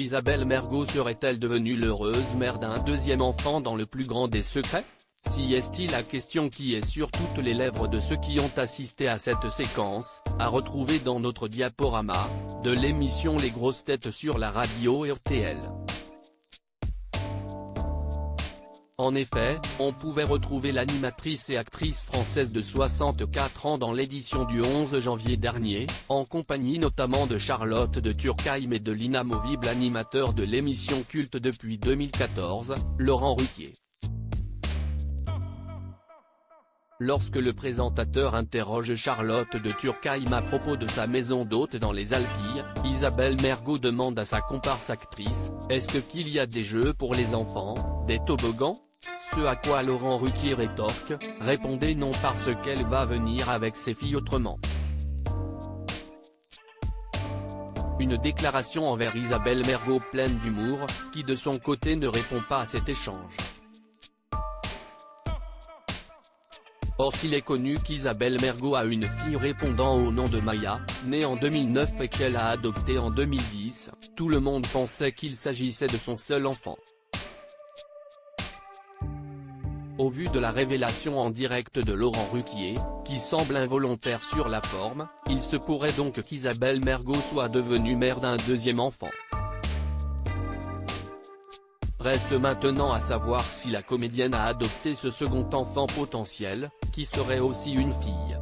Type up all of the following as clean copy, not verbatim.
Isabelle Mergo serait-elle devenue l'heureuse mère d'un deuxième enfant dans le plus grand des secrets? Si est-il la question qui est sur toutes les lèvres de ceux qui ont assisté à cette séquence, à retrouver dans notre diaporama, de l'émission Les Grosses Têtes sur la radio RTL. En effet, on pouvait retrouver l'animatrice et actrice française de 64 ans dans l'édition du 11 janvier dernier, en compagnie notamment de Charlotte de Turckheim et de l'inamovible animateur de l'émission culte depuis 2014, Laurent Ruquier. Lorsque le présentateur interroge Charlotte de Turckheim à propos de sa maison d'hôte dans les Alpilles, Isabelle Mergo demande à sa comparse actrice « Est-ce qu'il y a des jeux pour les enfants, des toboggans ?» Ce à quoi Laurent Ruquier rétorque « Répondez non parce qu'elle va venir avec ses filles autrement ». Une déclaration envers Isabelle Mergo pleine d'humour, qui de son côté ne répond pas à cet échange. Or s'il est connu qu'Isabelle Mergo a une fille répondant au nom de Maya, née en 2009 et qu'elle a adoptée en 2010, tout le monde pensait qu'il s'agissait de son seul enfant. Au vu de la révélation en direct de Laurent Ruquier, qui semble involontaire sur la forme, il se pourrait donc qu'Isabelle Mergo soit devenue mère d'un deuxième enfant. Reste maintenant à savoir si la comédienne a adopté ce second enfant potentiel, qui serait aussi une fille.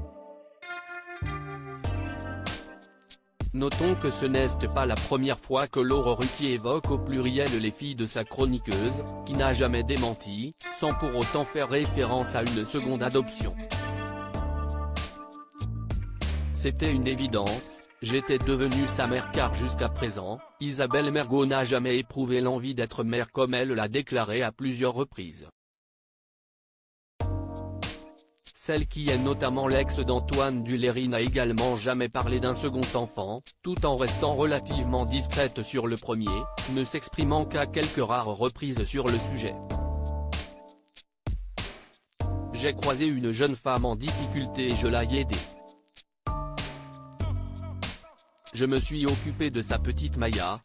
Notons que ce n'est pas la première fois que Laurent Ruquier évoque au pluriel les filles de sa chroniqueuse, qui n'a jamais démenti, sans pour autant faire référence à une seconde adoption. C'était une évidence, j'étais devenue sa mère car jusqu'à présent, Isabelle Mergo n'a jamais éprouvé l'envie d'être mère comme elle l'a déclaré à plusieurs reprises. Celle qui est notamment l'ex d'Antoine Duléry n'a également jamais parlé d'un second enfant, tout en restant relativement discrète sur le premier, ne s'exprimant qu'à quelques rares reprises sur le sujet. J'ai croisé une jeune femme en difficulté et je l'ai aidée. Je me suis occupé de sa petite Maya.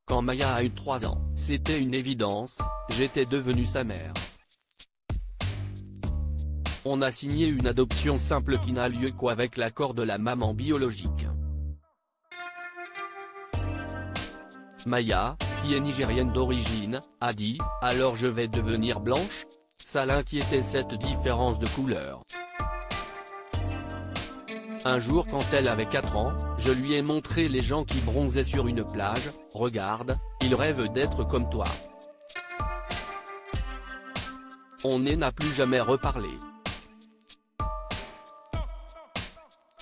Quand Maya a eu 3 ans, c'était une évidence, j'étais devenue sa mère. On a signé une adoption simple qui n'a lieu qu'avec l'accord de la maman biologique. Maya, qui est nigérienne d'origine, a dit « Alors je vais devenir blanche ?» Ça l'inquiétait cette différence de couleur. Un jour quand elle avait 4 ans, je lui ai montré les gens qui bronzaient sur une plage, « Regarde, ils rêvent d'être comme toi. » On n'a plus jamais reparlé.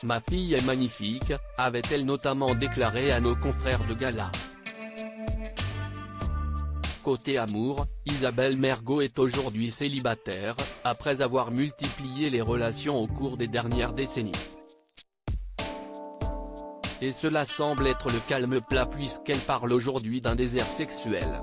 Ma fille est magnifique, avait-elle notamment déclaré à nos confrères de gala. Côté amour, Isabelle Mergo est aujourd'hui célibataire, après avoir multiplié les relations au cours des dernières décennies. Et cela semble être le calme plat puisqu'elle parle aujourd'hui d'un désert sexuel.